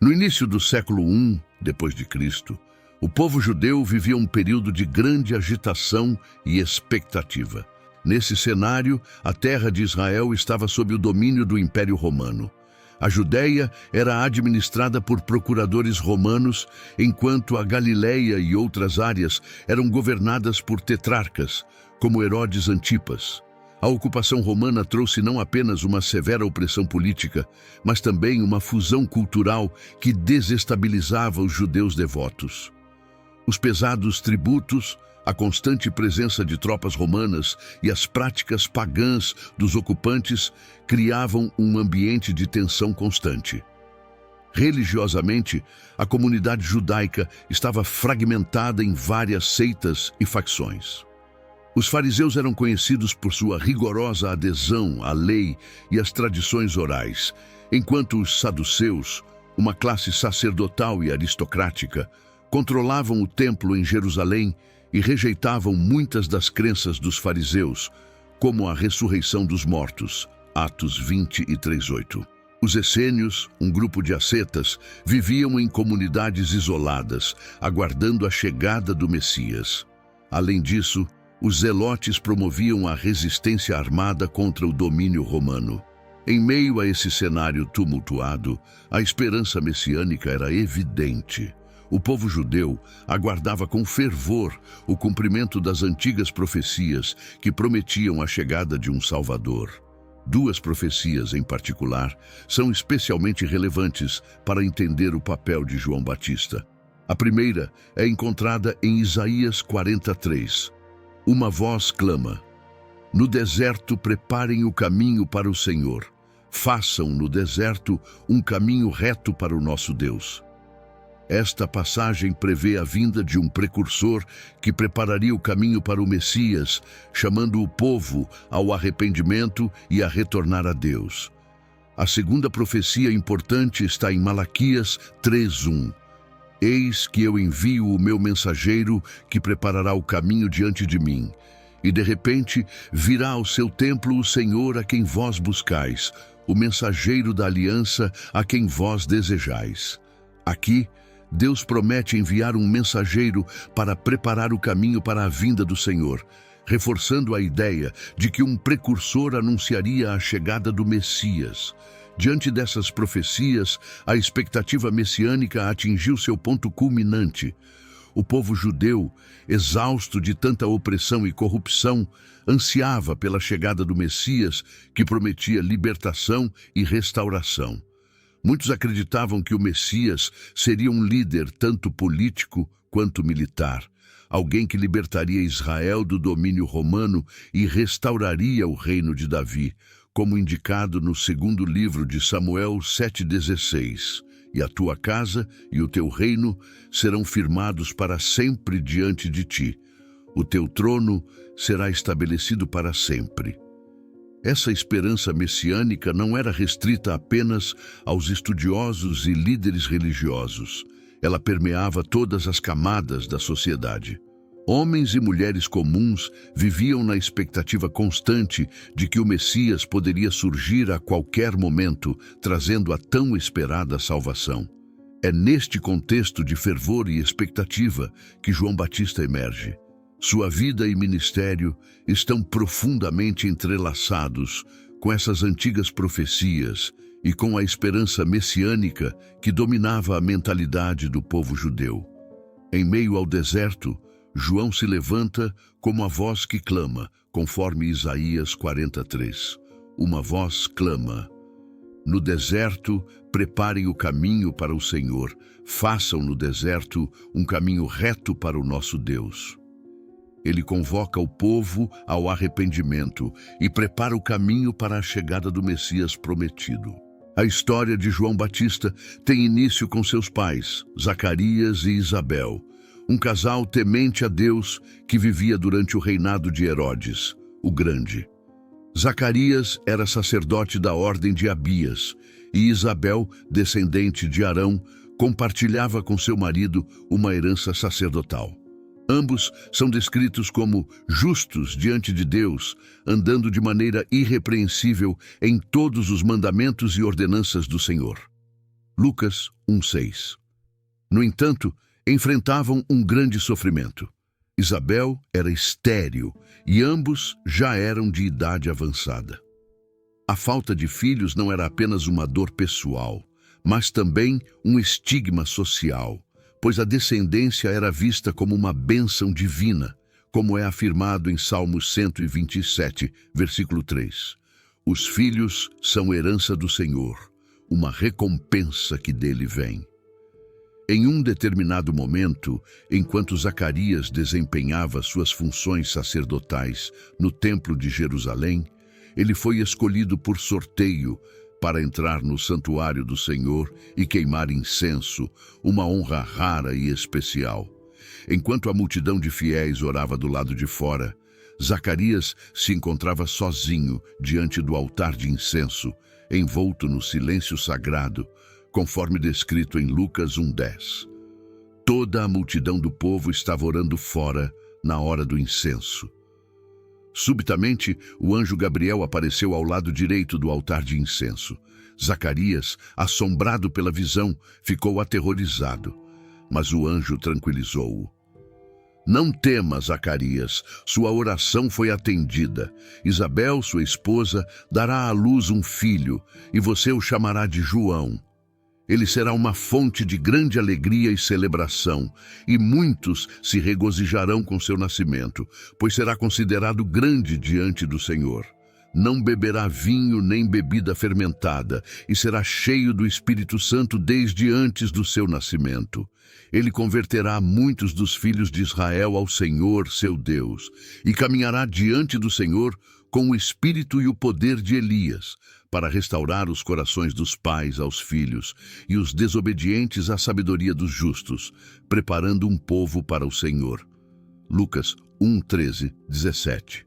No início do século I depois de Cristo, o povo judeu vivia um período de grande agitação e expectativa. Nesse cenário, a terra de Israel estava sob o domínio do Império Romano. A Judéia era administrada por procuradores romanos, enquanto a Galileia e outras áreas eram governadas por tetrarcas, como Herodes Antipas. A ocupação romana trouxe não apenas uma severa opressão política, mas também uma fusão cultural que desestabilizava os judeus devotos. Os pesados tributos, a constante presença de tropas romanas e as práticas pagãs dos ocupantes criavam um ambiente de tensão constante. Religiosamente, a comunidade judaica estava fragmentada em várias seitas e facções. Os fariseus eram conhecidos por sua rigorosa adesão à lei e às tradições orais, enquanto os saduceus, uma classe sacerdotal e aristocrática, controlavam o templo em Jerusalém e rejeitavam muitas das crenças dos fariseus, como a ressurreição dos mortos, Atos 20 e 3:8. Os essênios, um grupo de ascetas, viviam em comunidades isoladas, aguardando a chegada do Messias. Além disso, os zelotes promoviam a resistência armada contra o domínio romano. Em meio a esse cenário tumultuado, a esperança messiânica era evidente. O povo judeu aguardava com fervor o cumprimento das antigas profecias que prometiam a chegada de um Salvador. Duas profecias, em particular, são especialmente relevantes para entender o papel de João Batista. A primeira é encontrada em Isaías 43. Uma voz clama: "No deserto preparem o caminho para o Senhor. Façam no deserto um caminho reto para o nosso Deus." Esta passagem prevê a vinda de um precursor que prepararia o caminho para o Messias, chamando o povo ao arrependimento e a retornar a Deus. A segunda profecia importante está em Malaquias 3:1. "Eis que eu envio o meu mensageiro que preparará o caminho diante de mim. E de repente virá ao seu templo o Senhor a quem vós buscais, o mensageiro da aliança a quem vós desejais." Aqui, Deus promete enviar um mensageiro para preparar o caminho para a vinda do Senhor, reforçando a ideia de que um precursor anunciaria a chegada do Messias. Diante dessas profecias, a expectativa messiânica atingiu seu ponto culminante. O povo judeu, exausto de tanta opressão e corrupção, ansiava pela chegada do Messias, que prometia libertação e restauração. Muitos acreditavam que o Messias seria um líder tanto político quanto militar, alguém que libertaria Israel do domínio romano e restauraria o reino de Davi, como indicado no segundo livro de Samuel 7:16. "E a tua casa e o teu reino serão firmados para sempre diante de ti. O teu trono será estabelecido para sempre." Essa esperança messiânica não era restrita apenas aos estudiosos e líderes religiosos. Ela permeava todas as camadas da sociedade. Homens e mulheres comuns viviam na expectativa constante de que o Messias poderia surgir a qualquer momento, trazendo a tão esperada salvação. É neste contexto de fervor e expectativa que João Batista emerge. Sua vida e ministério estão profundamente entrelaçados com essas antigas profecias e com a esperança messiânica que dominava a mentalidade do povo judeu. Em meio ao deserto, João se levanta como a voz que clama, conforme Isaías 43. Uma voz clama: "No deserto, preparem o caminho para o Senhor. Façam no deserto um caminho reto para o nosso Deus." Ele convoca o povo ao arrependimento e prepara o caminho para a chegada do Messias prometido. A história de João Batista tem início com seus pais, Zacarias e Isabel, um casal temente a Deus que vivia durante o reinado de Herodes, o Grande. Zacarias era sacerdote da ordem de Abias e Isabel, descendente de Arão, compartilhava com seu marido uma herança sacerdotal. Ambos são descritos como justos diante de Deus, andando de maneira irrepreensível em todos os mandamentos e ordenanças do Senhor. Lucas 1:6. No entanto, enfrentavam um grande sofrimento. Isabel era estéril e ambos já eram de idade avançada. A falta de filhos não era apenas uma dor pessoal, mas também um estigma social, pois a descendência era vista como uma bênção divina, como é afirmado em Salmos 127, versículo 3. Os filhos são herança do Senhor, uma recompensa que dele vem. Em um determinado momento, enquanto Zacarias desempenhava suas funções sacerdotais no Templo de Jerusalém, ele foi escolhido por sorteio para entrar no santuário do Senhor e queimar incenso, uma honra rara e especial. Enquanto a multidão de fiéis orava do lado de fora, Zacarias se encontrava sozinho diante do altar de incenso, envolto no silêncio sagrado, conforme descrito em Lucas 1:10. Toda a multidão do povo estava orando fora na hora do incenso. Subitamente, o anjo Gabriel apareceu ao lado direito do altar de incenso. Zacarias, assombrado pela visão, ficou aterrorizado, mas o anjo tranquilizou-o. Não tema, Zacarias, sua oração foi atendida. Isabel, sua esposa, dará à luz um filho, e você o chamará de João. Ele será uma fonte de grande alegria e celebração, e muitos se regozijarão com seu nascimento, pois será considerado grande diante do Senhor. Não beberá vinho nem bebida fermentada, e será cheio do Espírito Santo desde antes do seu nascimento. Ele converterá muitos dos filhos de Israel ao Senhor, seu Deus, e caminhará diante do Senhor com o espírito e o poder de Elias, para restaurar os corações dos pais aos filhos e os desobedientes à sabedoria dos justos, preparando um povo para o Senhor. Lucas 1:13-17.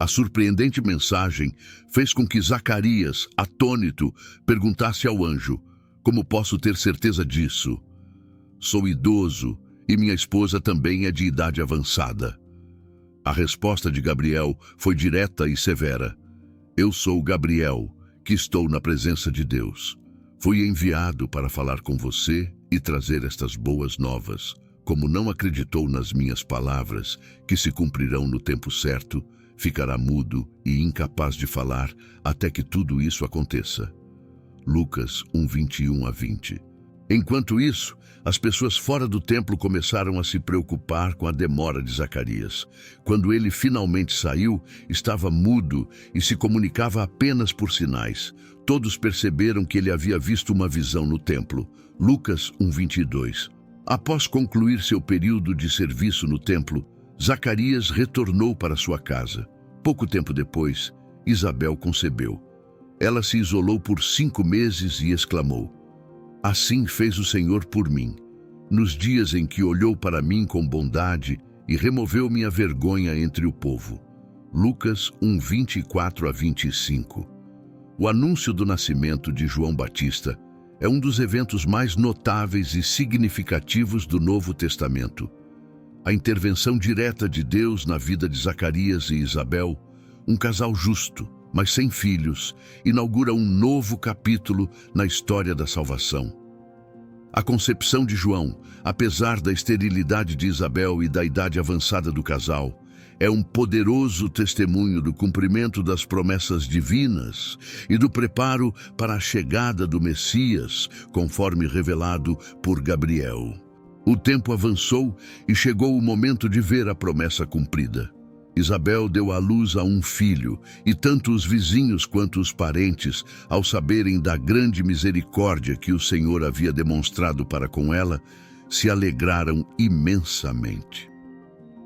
A surpreendente mensagem fez com que Zacarias, atônito, perguntasse ao anjo: "Como posso ter certeza disso? Sou idoso e minha esposa também é de idade avançada." A resposta de Gabriel foi direta e severa: "Eu sou Gabriel, que estou na presença de Deus. Fui enviado para falar com você e trazer estas boas novas. Como não acreditou nas minhas palavras, que se cumprirão no tempo certo, ficará mudo e incapaz de falar até que tudo isso aconteça." Lucas 1:21-20. Enquanto isso, as pessoas fora do templo começaram a se preocupar com a demora de Zacarias. Quando ele finalmente saiu, estava mudo e se comunicava apenas por sinais. Todos perceberam que ele havia visto uma visão no templo. Lucas 1:22. Após concluir seu período de serviço no templo, Zacarias retornou para sua casa. Pouco tempo depois, Isabel concebeu. Ela se isolou por 5 meses e exclamou: "Assim fez o Senhor por mim, nos dias em que olhou para mim com bondade e removeu minha vergonha entre o povo." Lucas 1:24-25. O anúncio do nascimento de João Batista é um dos eventos mais notáveis e significativos do Novo Testamento. A intervenção direta de Deus na vida de Zacarias e Isabel, um casal justo, mas sem filhos, inaugura um novo capítulo na história da salvação. A concepção de João, apesar da esterilidade de Isabel e da idade avançada do casal, é um poderoso testemunho do cumprimento das promessas divinas e do preparo para a chegada do Messias, conforme revelado por Gabriel. O tempo avançou e chegou o momento de ver a promessa cumprida. Isabel deu à luz a um filho, e tanto os vizinhos quanto os parentes, ao saberem da grande misericórdia que o Senhor havia demonstrado para com ela, se alegraram imensamente.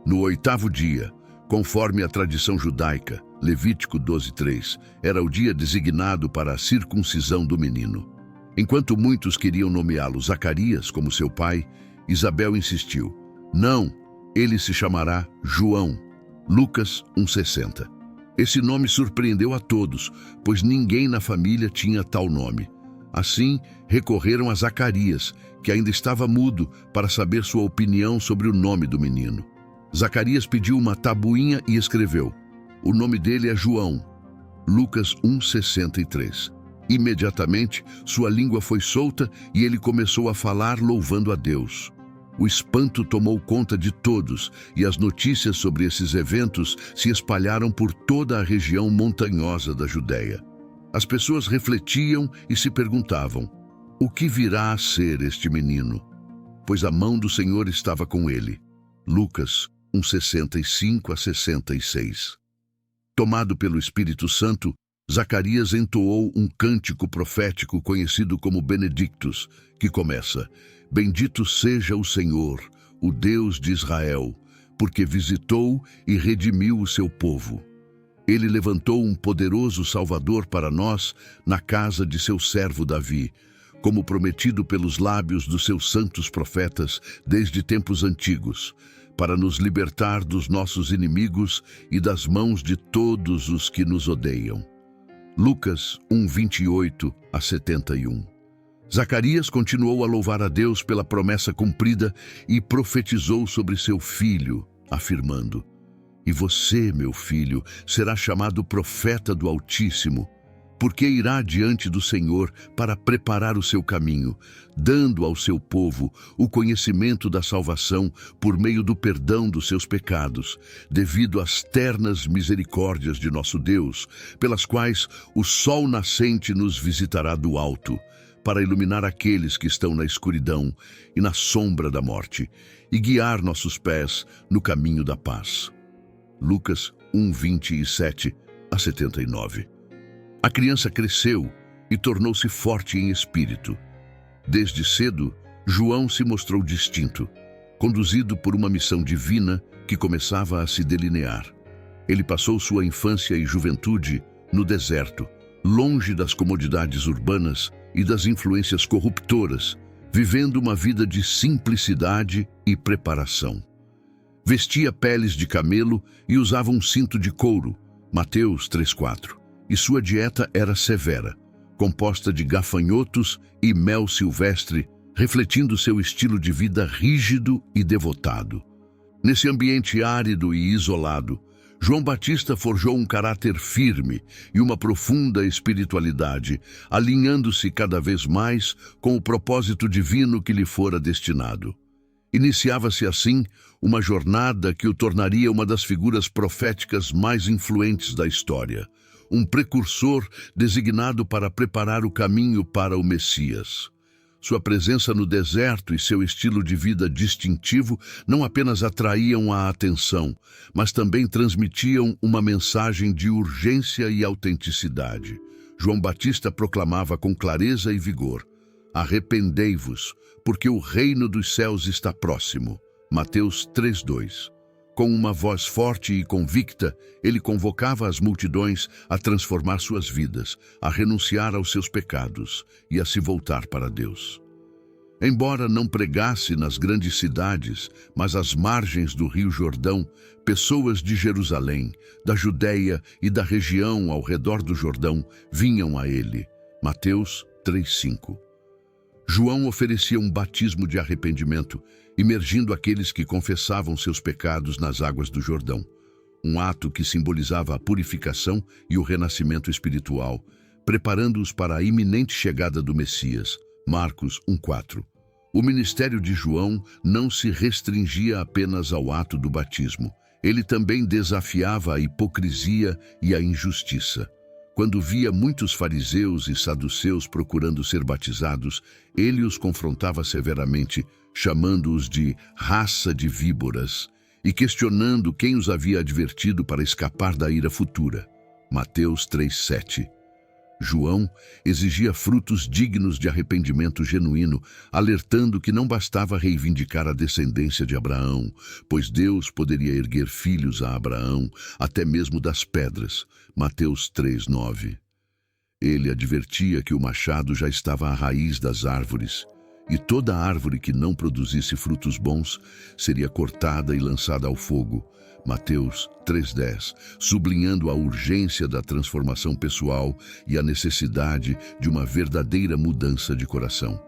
No 8º dia, conforme a tradição judaica, Levítico 12:3, era o dia designado para a circuncisão do menino. Enquanto muitos queriam nomeá-lo Zacarias como seu pai, Isabel insistiu: "Não, ele se chamará João." Lucas 1:60. Esse nome surpreendeu a todos, pois ninguém na família tinha tal nome. Assim, recorreram a Zacarias, que ainda estava mudo, para saber sua opinião sobre o nome do menino. Zacarias pediu uma tabuinha e escreveu: "O nome dele é João." Lucas 1:63. Imediatamente, sua língua foi solta e ele começou a falar louvando a Deus. O espanto tomou conta de todos e as notícias sobre esses eventos se espalharam por toda a região montanhosa da Judéia. As pessoas refletiam e se perguntavam: o que virá a ser este menino? Pois a mão do Senhor estava com ele. Lucas 1:65-66. Tomado pelo Espírito Santo, Zacarias entoou um cântico profético conhecido como Benedictus, que começa: Bendito seja o Senhor, o Deus de Israel, porque visitou e redimiu o seu povo. Ele levantou um poderoso Salvador para nós na casa de seu servo Davi, como prometido pelos lábios dos seus santos profetas desde tempos antigos, para nos libertar dos nossos inimigos e das mãos de todos os que nos odeiam. Lucas 1:28-71. Zacarias continuou a louvar a Deus pela promessa cumprida e profetizou sobre seu filho, afirmando: E você, meu filho, será chamado profeta do Altíssimo, porque irá diante do Senhor para preparar o seu caminho, dando ao seu povo o conhecimento da salvação por meio do perdão dos seus pecados, devido às ternas misericórdias de nosso Deus, pelas quais o sol nascente nos visitará do alto, para iluminar aqueles que estão na escuridão e na sombra da morte, e guiar nossos pés no caminho da paz. Lucas 1:27-79. A criança cresceu e tornou-se forte em espírito. Desde cedo, João se mostrou distinto, conduzido por uma missão divina que começava a se delinear. Ele passou sua infância e juventude no deserto, longe das comodidades urbanas e das influências corruptoras, vivendo uma vida de simplicidade e preparação. Vestia peles de camelo e usava um cinto de couro, Mateus 3:4, e sua dieta era severa, composta de gafanhotos e mel silvestre, refletindo seu estilo de vida rígido e devotado. Nesse ambiente árido e isolado, João Batista forjou um caráter firme e uma profunda espiritualidade, alinhando-se cada vez mais com o propósito divino que lhe fora destinado. Iniciava-se assim uma jornada que o tornaria uma das figuras proféticas mais influentes da história, um precursor designado para preparar o caminho para o Messias. Sua presença no deserto e seu estilo de vida distintivo não apenas atraíam a atenção, mas também transmitiam uma mensagem de urgência e autenticidade. João Batista proclamava com clareza e vigor: Arrependei-vos, porque o reino dos céus está próximo. Mateus 3:2. Com uma voz forte e convicta, ele convocava as multidões a transformar suas vidas, a renunciar aos seus pecados e a se voltar para Deus. Embora não pregasse nas grandes cidades, mas às margens do Rio Jordão, pessoas de Jerusalém, da Judéia e da região ao redor do Jordão vinham a ele. Mateus 3:5. João oferecia um batismo de arrependimento, imergindo aqueles que confessavam seus pecados nas águas do Jordão, um ato que simbolizava a purificação e o renascimento espiritual, preparando-os para a iminente chegada do Messias. Marcos 1:4. O ministério de João não se restringia apenas ao ato do batismo. Ele também desafiava a hipocrisia e a injustiça. Quando via muitos fariseus e saduceus procurando ser batizados, ele os confrontava severamente, chamando-os de raça de víboras e questionando quem os havia advertido para escapar da ira futura. Mateus 3:7. João exigia frutos dignos de arrependimento genuíno, alertando que não bastava reivindicar a descendência de Abraão, pois Deus poderia erguer filhos a Abraão, até mesmo das pedras. Mateus 3:9. Ele advertia que o machado já estava à raiz das árvores, e toda árvore que não produzisse frutos bons seria cortada e lançada ao fogo. Mateus 3:10, sublinhando a urgência da transformação pessoal e a necessidade de uma verdadeira mudança de coração.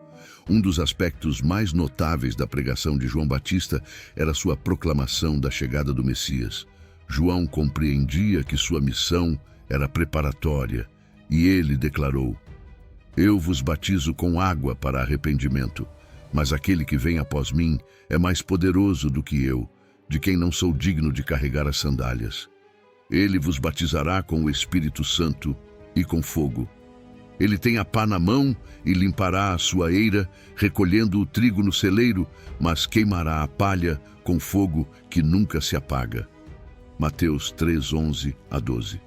Um dos aspectos mais notáveis da pregação de João Batista era sua proclamação da chegada do Messias. João compreendia que sua missão era preparatória, e ele declarou: Eu vos batizo com água para arrependimento, mas aquele que vem após mim é mais poderoso do que eu, de quem não sou digno de carregar as sandálias. Ele vos batizará com o Espírito Santo e com fogo. Ele tem a pá na mão e limpará a sua eira, recolhendo o trigo no celeiro, mas queimará a palha com fogo que nunca se apaga. Mateus 3:11-12.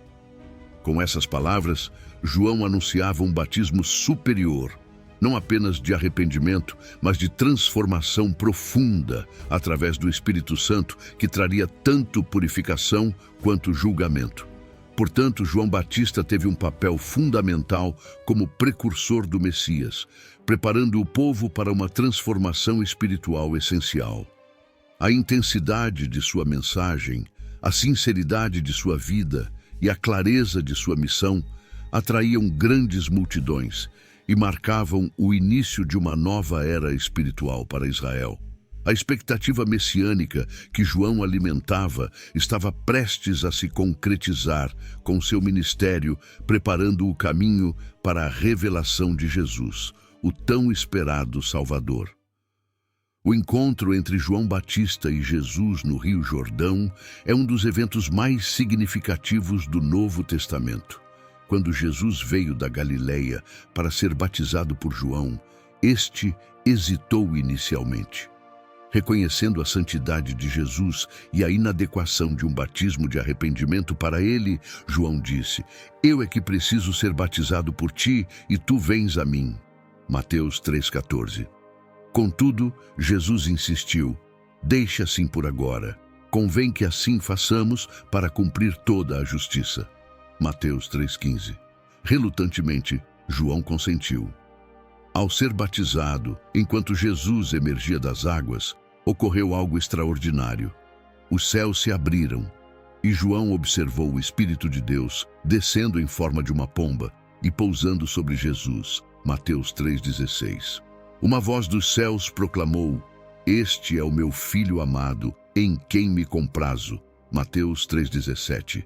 Com essas palavras, João anunciava um batismo superior, não apenas de arrependimento, mas de transformação profunda através do Espírito Santo, que traria tanto purificação quanto julgamento. Portanto, João Batista teve um papel fundamental como precursor do Messias, preparando o povo para uma transformação espiritual essencial. A intensidade de sua mensagem, a sinceridade de sua vida e a clareza de sua missão atraíam grandes multidões e marcavam o início de uma nova era espiritual para Israel. A expectativa messiânica que João alimentava estava prestes a se concretizar com seu ministério, preparando o caminho para a revelação de Jesus, o tão esperado Salvador. O encontro entre João Batista e Jesus no Rio Jordão é um dos eventos mais significativos do Novo Testamento. Quando Jesus veio da Galileia para ser batizado por João, este hesitou inicialmente. Reconhecendo a santidade de Jesus e a inadequação de um batismo de arrependimento para ele, João disse: "Eu é que preciso ser batizado por ti e tu vens a mim." Mateus 3,14. Contudo, Jesus insistiu: "Deixe assim por agora. Convém que assim façamos para cumprir toda a justiça." Mateus 3,15. Relutantemente, João consentiu. Ao ser batizado, enquanto Jesus emergia das águas, ocorreu algo extraordinário. Os céus se abriram e João observou o Espírito de Deus descendo em forma de uma pomba e pousando sobre Jesus. Mateus 3,16. Uma voz dos céus proclamou: "Este é o meu Filho amado, em quem me comprazo." Mateus 3,17.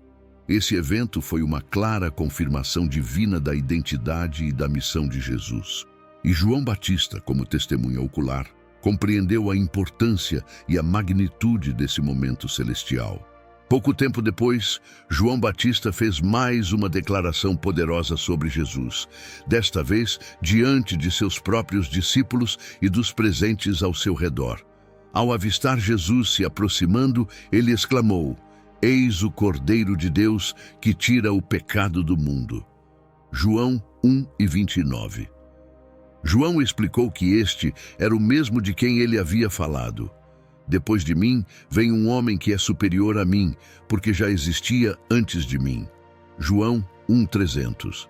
Esse evento foi uma clara confirmação divina da identidade e da missão de Jesus. E João Batista, como testemunha ocular, compreendeu a importância e a magnitude desse momento celestial. Pouco tempo depois, João Batista fez mais uma declaração poderosa sobre Jesus, desta vez diante de seus próprios discípulos e dos presentes ao seu redor. Ao avistar Jesus se aproximando, ele exclamou: "Eis o Cordeiro de Deus que tira o pecado do mundo." João 1:29. João explicou que este era o mesmo de quem ele havia falado. "Depois de mim, vem um homem que é superior a mim, porque já existia antes de mim." João 1:300.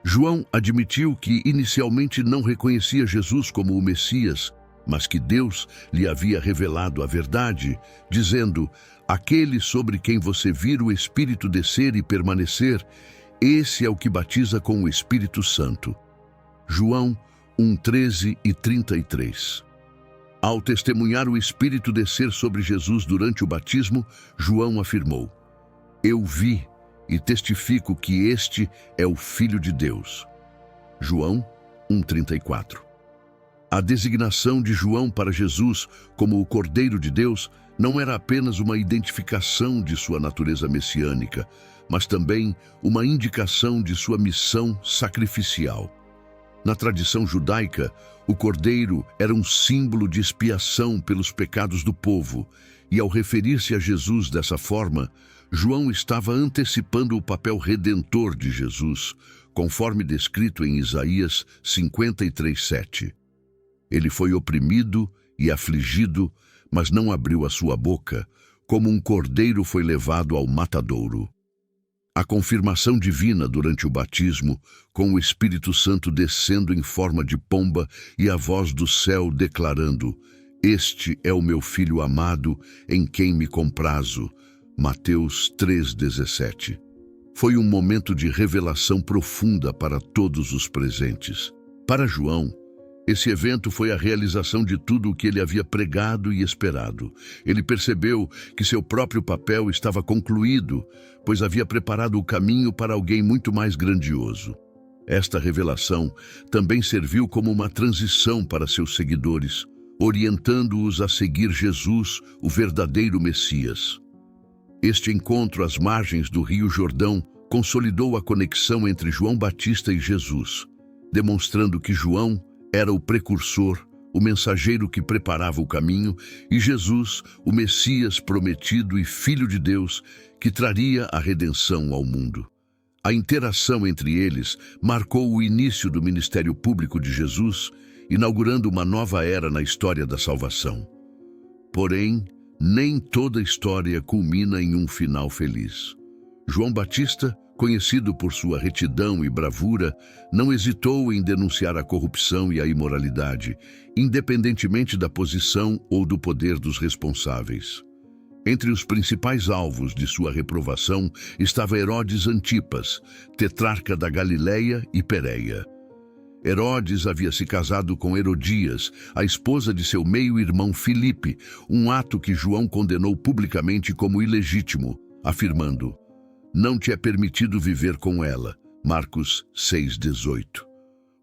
João admitiu que inicialmente não reconhecia Jesus como o Messias, mas que Deus lhe havia revelado a verdade, dizendo: "Aquele sobre quem você vir o Espírito descer e permanecer, esse é o que batiza com o Espírito Santo." João 1:13 e 33. Ao testemunhar o Espírito descer sobre Jesus durante o batismo, João afirmou: "Eu vi e testifico que este é o Filho de Deus." João 1:34. A designação de João para Jesus como o Cordeiro de Deus não era apenas uma identificação de sua natureza messiânica, mas também uma indicação de sua missão sacrificial. Na tradição judaica, o cordeiro era um símbolo de expiação pelos pecados do povo, e ao referir-se a Jesus dessa forma, João estava antecipando o papel redentor de Jesus, conforme descrito em Isaías 53:7. Ele foi oprimido e afligido, mas não abriu a sua boca, como um cordeiro foi levado ao matadouro. A confirmação divina durante o batismo, com o Espírito Santo descendo em forma de pomba e a voz do céu declarando: "Este é o meu Filho amado, em quem me comprazo." Mateus 3:17. Foi um momento de revelação profunda para todos os presentes. Para João, esse evento foi a realização de tudo o que ele havia pregado e esperado. Ele percebeu que seu próprio papel estava concluído, pois havia preparado o caminho para alguém muito mais grandioso. Esta revelação também serviu como uma transição para seus seguidores, orientando-os a seguir Jesus, o verdadeiro Messias. Este encontro às margens do Rio Jordão consolidou a conexão entre João Batista e Jesus, demonstrando que João era o precursor, o mensageiro que preparava o caminho, e Jesus, o Messias prometido e Filho de Deus, que traria a redenção ao mundo. A interação entre eles marcou o início do ministério público de Jesus, inaugurando uma nova era na história da salvação. Porém, nem toda história culmina em um final feliz. João Batista, conhecido por sua retidão e bravura, não hesitou em denunciar a corrupção e a imoralidade, independentemente da posição ou do poder dos responsáveis. Entre os principais alvos de sua reprovação estava Herodes Antipas, tetrarca da Galileia e Pérea. Herodes havia se casado com Herodias, a esposa de seu meio-irmão Filipe, um ato que João condenou publicamente como ilegítimo, afirmando: "Não te é permitido viver com ela." Marcos 6,18.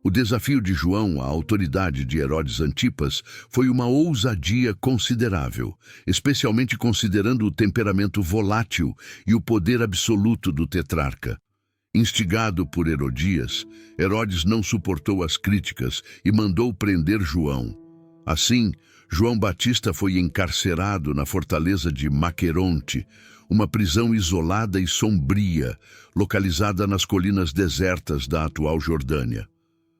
O desafio de João à autoridade de Herodes Antipas foi uma ousadia considerável, especialmente considerando o temperamento volátil e o poder absoluto do tetrarca. Instigado por Herodias, Herodes não suportou as críticas e mandou prender João. Assim, João Batista foi encarcerado na fortaleza de Maqueronte, uma prisão isolada e sombria, localizada nas colinas desertas da atual Jordânia.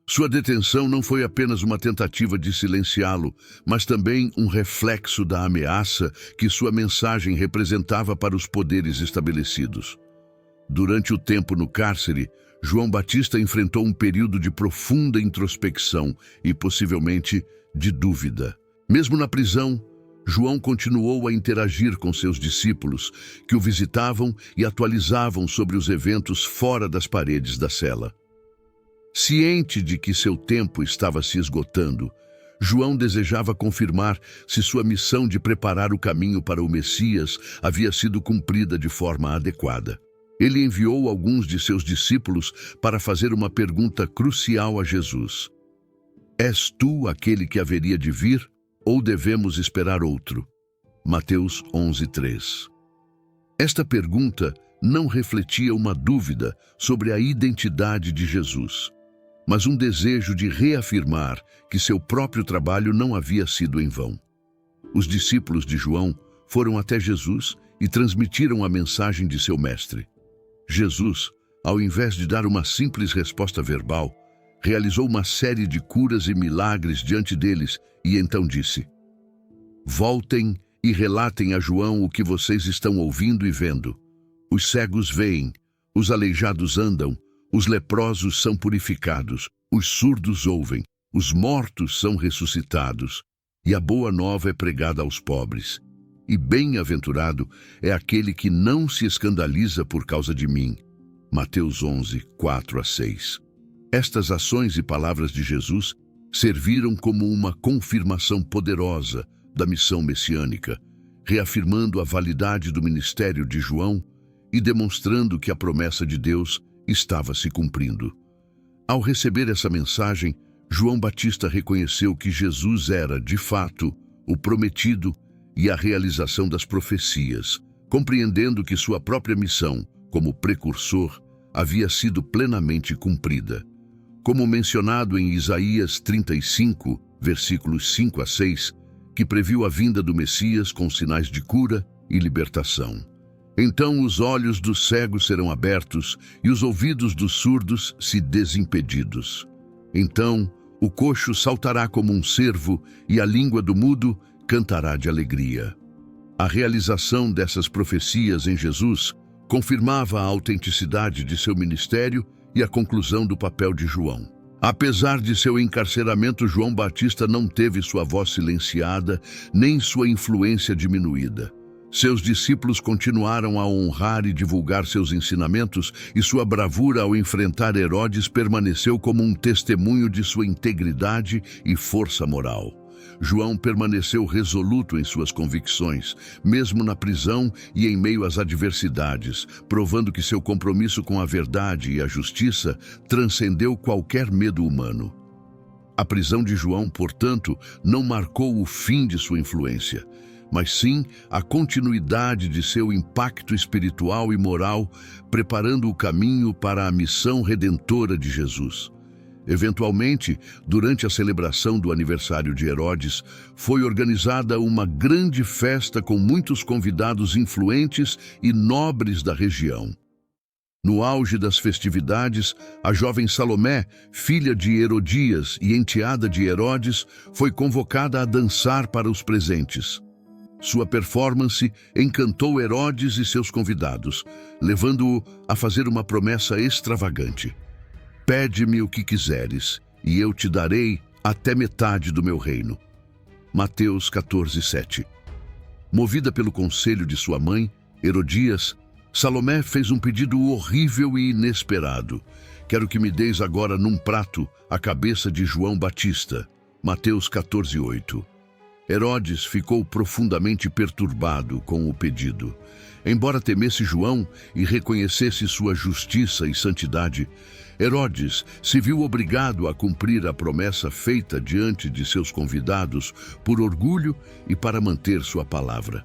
Sua detenção não foi apenas uma tentativa de silenciá-lo, mas também um reflexo da ameaça que sua mensagem representava para os poderes estabelecidos. Durante o tempo no cárcere, João Batista enfrentou um período de profunda introspecção e, possivelmente, de dúvida. Mesmo na prisão, João continuou a interagir com seus discípulos, que o visitavam e atualizavam sobre os eventos fora das paredes da cela. Ciente de que seu tempo estava se esgotando, João desejava confirmar se sua missão de preparar o caminho para o Messias havia sido cumprida de forma adequada. Ele enviou alguns de seus discípulos para fazer uma pergunta crucial a Jesus: "És tu aquele que haveria de vir, ou devemos esperar outro?" Mateus 11:3. Esta pergunta não refletia uma dúvida sobre a identidade de Jesus, mas um desejo de reafirmar que seu próprio trabalho não havia sido em vão. Os discípulos de João foram até Jesus e transmitiram a mensagem de seu mestre. Jesus, ao invés de dar uma simples resposta verbal, realizou uma série de curas e milagres diante deles e então disse: "Voltem e relatem a João o que vocês estão ouvindo e vendo. Os cegos veem, os aleijados andam, os leprosos são purificados, os surdos ouvem, os mortos são ressuscitados, e a boa nova é pregada aos pobres. E bem-aventurado é aquele que não se escandaliza por causa de mim." Mateus 11:4-6. Estas ações e palavras de Jesus serviram como uma confirmação poderosa da missão messiânica, reafirmando a validade do ministério de João e demonstrando que a promessa de Deus estava se cumprindo. Ao receber essa mensagem, João Batista reconheceu que Jesus era, de fato, o prometido e a realização das profecias, compreendendo que sua própria missão, como precursor, havia sido plenamente cumprida. Como mencionado em Isaías 35, versículos 5-6, que previu a vinda do Messias com sinais de cura e libertação. Então os olhos dos cegos serão abertos e os ouvidos dos surdos se desimpedidos. Então o coxo saltará como um cervo e a língua do mudo cantará de alegria. A realização dessas profecias em Jesus confirmava a autenticidade de seu ministério e a conclusão do papel de João. Apesar de seu encarceramento, João Batista não teve sua voz silenciada, nem sua influência diminuída. Seus discípulos continuaram a honrar e divulgar seus ensinamentos, e sua bravura ao enfrentar Herodes permaneceu como um testemunho de sua integridade e força moral. João permaneceu resoluto em suas convicções, mesmo na prisão e em meio às adversidades, provando que seu compromisso com a verdade e a justiça transcendeu qualquer medo humano. A prisão de João, portanto, não marcou o fim de sua influência, mas sim a continuidade de seu impacto espiritual e moral, preparando o caminho para a missão redentora de Jesus. Eventualmente, durante a celebração do aniversário de Herodes, foi organizada uma grande festa com muitos convidados influentes e nobres da região. No auge das festividades, a jovem Salomé, filha de Herodias e enteada de Herodes, foi convocada a dançar para os presentes. Sua performance encantou Herodes e seus convidados, levando-o a fazer uma promessa extravagante. Pede-me o que quiseres, e eu te darei até metade do meu reino. Mateus 14:7. Movida pelo conselho de sua mãe, Herodias, Salomé fez um pedido horrível e inesperado. Quero que me deis agora num prato a cabeça de João Batista. Mateus 14:8. Herodes ficou profundamente perturbado com o pedido. Embora temesse João e reconhecesse sua justiça e santidade, Herodes se viu obrigado a cumprir a promessa feita diante de seus convidados por orgulho e para manter sua palavra.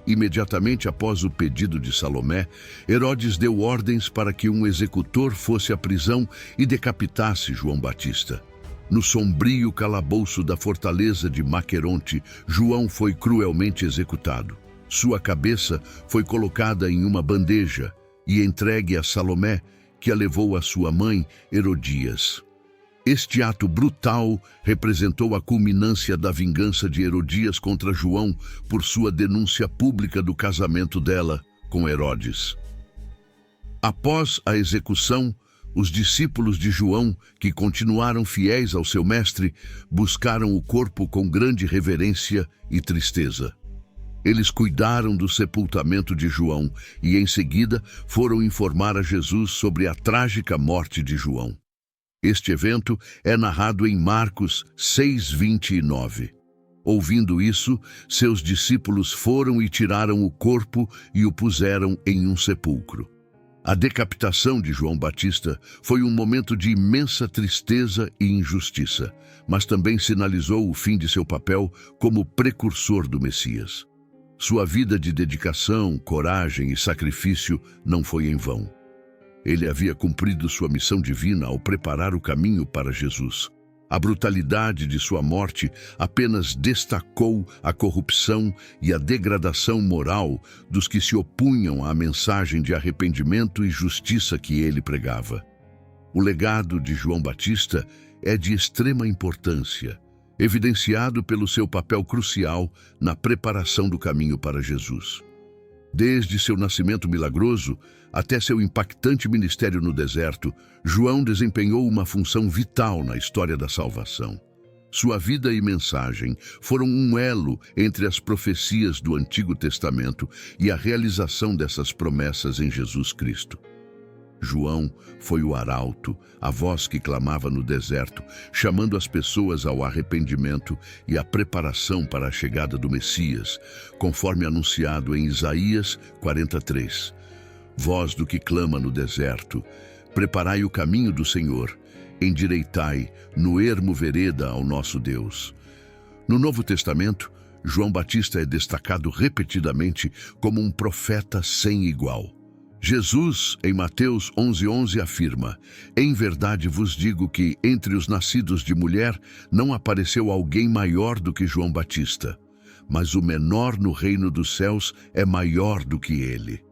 Imediatamente após o pedido de Salomé, Herodes deu ordens para que um executor fosse à prisão e decapitasse João Batista. No sombrio calabouço da fortaleza de Maqueronte, João foi cruelmente executado. Sua cabeça foi colocada em uma bandeja e entregue a Salomé, que a levou à sua mãe, Herodias. Este ato brutal representou a culminância da vingança de Herodias contra João por sua denúncia pública do casamento dela com Herodes. Após a execução, os discípulos de João, que continuaram fiéis ao seu mestre, buscaram o corpo com grande reverência e tristeza. Eles cuidaram do sepultamento de João e, em seguida, foram informar a Jesus sobre a trágica morte de João. Este evento é narrado em Marcos 6:29. Ouvindo isso, seus discípulos foram e tiraram o corpo e o puseram em um sepulcro. A decapitação de João Batista foi um momento de imensa tristeza e injustiça, mas também sinalizou o fim de seu papel como precursor do Messias. Sua vida de dedicação, coragem e sacrifício não foi em vão. Ele havia cumprido sua missão divina ao preparar o caminho para Jesus. A brutalidade de sua morte apenas destacou a corrupção e a degradação moral dos que se opunham à mensagem de arrependimento e justiça que ele pregava. O legado de João Batista é de extrema importância, evidenciado pelo seu papel crucial na preparação do caminho para Jesus. Desde seu nascimento milagroso até seu impactante ministério no deserto, João desempenhou uma função vital na história da salvação. Sua vida e mensagem foram um elo entre as profecias do Antigo Testamento e a realização dessas promessas em Jesus Cristo. João foi o arauto, a voz que clamava no deserto, chamando as pessoas ao arrependimento e à preparação para a chegada do Messias, conforme anunciado em Isaías 43. Voz do que clama no deserto, preparai o caminho do Senhor, endireitai no ermo vereda ao nosso Deus. No Novo Testamento, João Batista é destacado repetidamente como um profeta sem igual. Jesus, em Mateus 11:11, afirma: em verdade vos digo que, entre os nascidos de mulher, não apareceu alguém maior do que João Batista, mas o menor no reino dos céus é maior do que ele.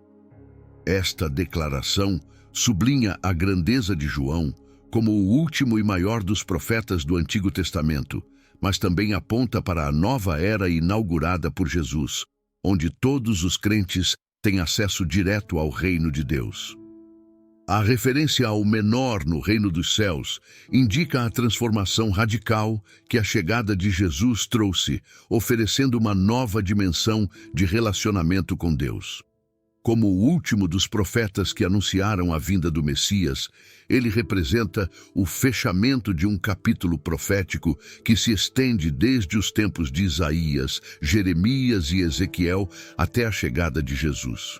Esta declaração sublinha a grandeza de João como o último e maior dos profetas do Antigo Testamento, mas também aponta para a nova era inaugurada por Jesus, onde todos os crentes têm acesso direto ao reino de Deus. A referência ao menor no reino dos céus indica a transformação radical que a chegada de Jesus trouxe, oferecendo uma nova dimensão de relacionamento com Deus. Como o último dos profetas que anunciaram a vinda do Messias, ele representa o fechamento de um capítulo profético que se estende desde os tempos de Isaías, Jeremias e Ezequiel até a chegada de Jesus.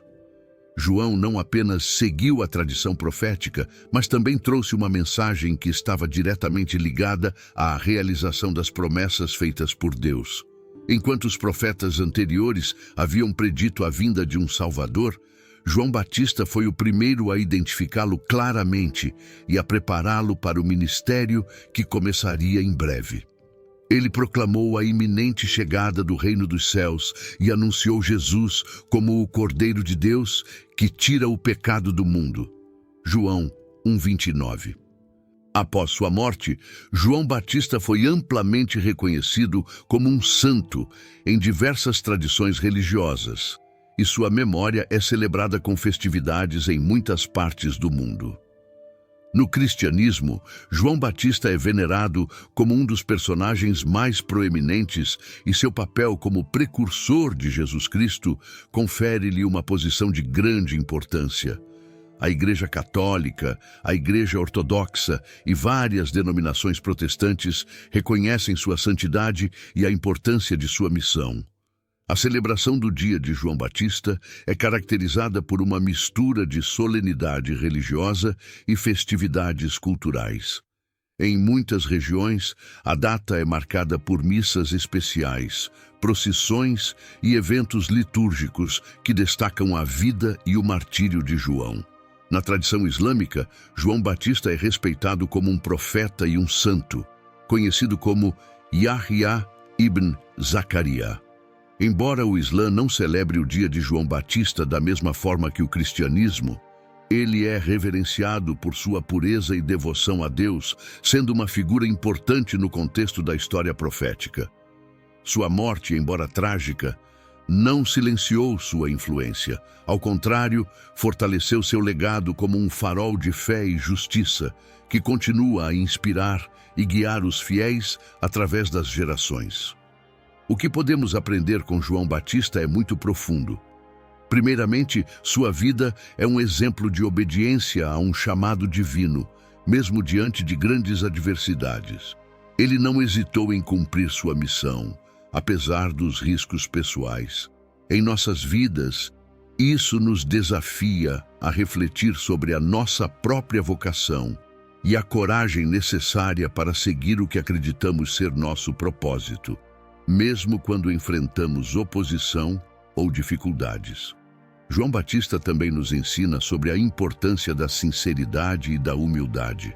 João não apenas seguiu a tradição profética, mas também trouxe uma mensagem que estava diretamente ligada à realização das promessas feitas por Deus. Enquanto os profetas anteriores haviam predito a vinda de um Salvador, João Batista foi o primeiro a identificá-lo claramente e a prepará-lo para o ministério que começaria em breve. Ele proclamou a iminente chegada do reino dos céus e anunciou Jesus como o Cordeiro de Deus que tira o pecado do mundo. João 1:29. Após sua morte, João Batista foi amplamente reconhecido como um santo em diversas tradições religiosas, e sua memória é celebrada com festividades em muitas partes do mundo. No cristianismo, João Batista é venerado como um dos personagens mais proeminentes e seu papel como precursor de Jesus Cristo confere-lhe uma posição de grande importância. A Igreja Católica, a Igreja Ortodoxa e várias denominações protestantes reconhecem sua santidade e a importância de sua missão. A celebração do dia de João Batista é caracterizada por uma mistura de solenidade religiosa e festividades culturais. Em muitas regiões, a data é marcada por missas especiais, procissões e eventos litúrgicos que destacam a vida e o martírio de João. Na tradição islâmica, João Batista é respeitado como um profeta e um santo, conhecido como Yahya ibn Zacariah. Embora o Islã não celebre o dia de João Batista da mesma forma que o cristianismo, ele é reverenciado por sua pureza e devoção a Deus, sendo uma figura importante no contexto da história profética. Sua morte, embora trágica, não silenciou sua influência. Ao contrário, fortaleceu seu legado como um farol de fé e justiça, que continua a inspirar e guiar os fiéis através das gerações. O que podemos aprender com João Batista é muito profundo. Primeiramente, sua vida é um exemplo de obediência a um chamado divino, mesmo diante de grandes adversidades. Ele não hesitou em cumprir sua missão, apesar dos riscos pessoais. Em nossas vidas, isso nos desafia a refletir sobre a nossa própria vocação e a coragem necessária para seguir o que acreditamos ser nosso propósito, mesmo quando enfrentamos oposição ou dificuldades. João Batista também nos ensina sobre a importância da sinceridade e da humildade.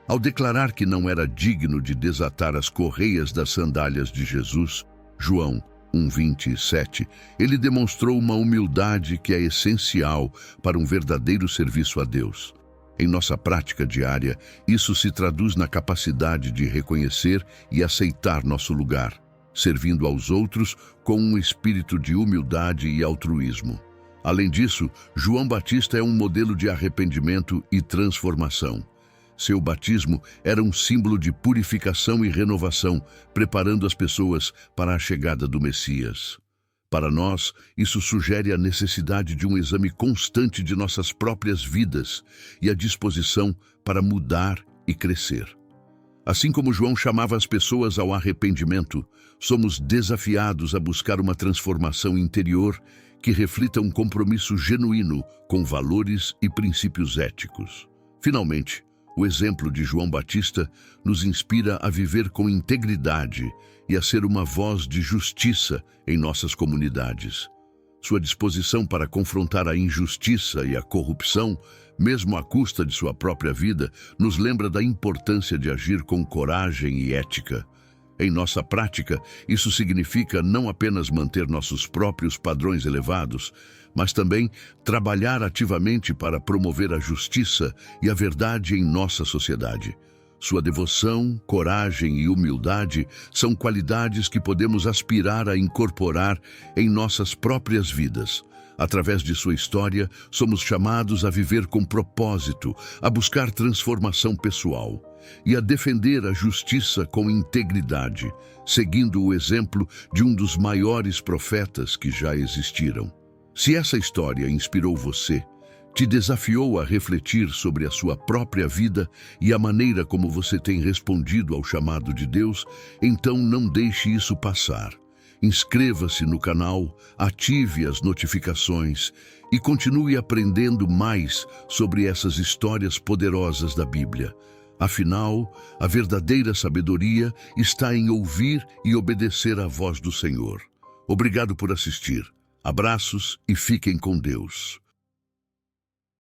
Ao declarar que não era digno de desatar as correias das sandálias de Jesus, João 1:27, ele demonstrou uma humildade que é essencial para um verdadeiro serviço a Deus. Em nossa prática diária, isso se traduz na capacidade de reconhecer e aceitar nosso lugar, servindo aos outros com um espírito de humildade e altruísmo. Além disso, João Batista é um modelo de arrependimento e transformação. Seu batismo era um símbolo de purificação e renovação, preparando as pessoas para a chegada do Messias. Para nós, isso sugere a necessidade de um exame constante de nossas próprias vidas e a disposição para mudar e crescer. Assim como João chamava as pessoas ao arrependimento, somos desafiados a buscar uma transformação interior que reflita um compromisso genuíno com valores e princípios éticos. Finalmente, o exemplo de João Batista nos inspira a viver com integridade e a ser uma voz de justiça em nossas comunidades. Sua disposição para confrontar a injustiça e a corrupção, mesmo à custa de sua própria vida, nos lembra da importância de agir com coragem e ética. Em nossa prática, isso significa não apenas manter nossos próprios padrões elevados, mas também trabalhar ativamente para promover a justiça e a verdade em nossa sociedade. Sua devoção, coragem e humildade são qualidades que podemos aspirar a incorporar em nossas próprias vidas. Através de sua história, somos chamados a viver com propósito, a buscar transformação pessoal e a defender a justiça com integridade, seguindo o exemplo de um dos maiores profetas que já existiram. Se essa história inspirou você, te desafiou a refletir sobre a sua própria vida e a maneira como você tem respondido ao chamado de Deus, então não deixe isso passar. Inscreva-se no canal, ative as notificações e continue aprendendo mais sobre essas histórias poderosas da Bíblia. Afinal, a verdadeira sabedoria está em ouvir e obedecer à voz do Senhor. Obrigado por assistir. Abraços e fiquem com Deus.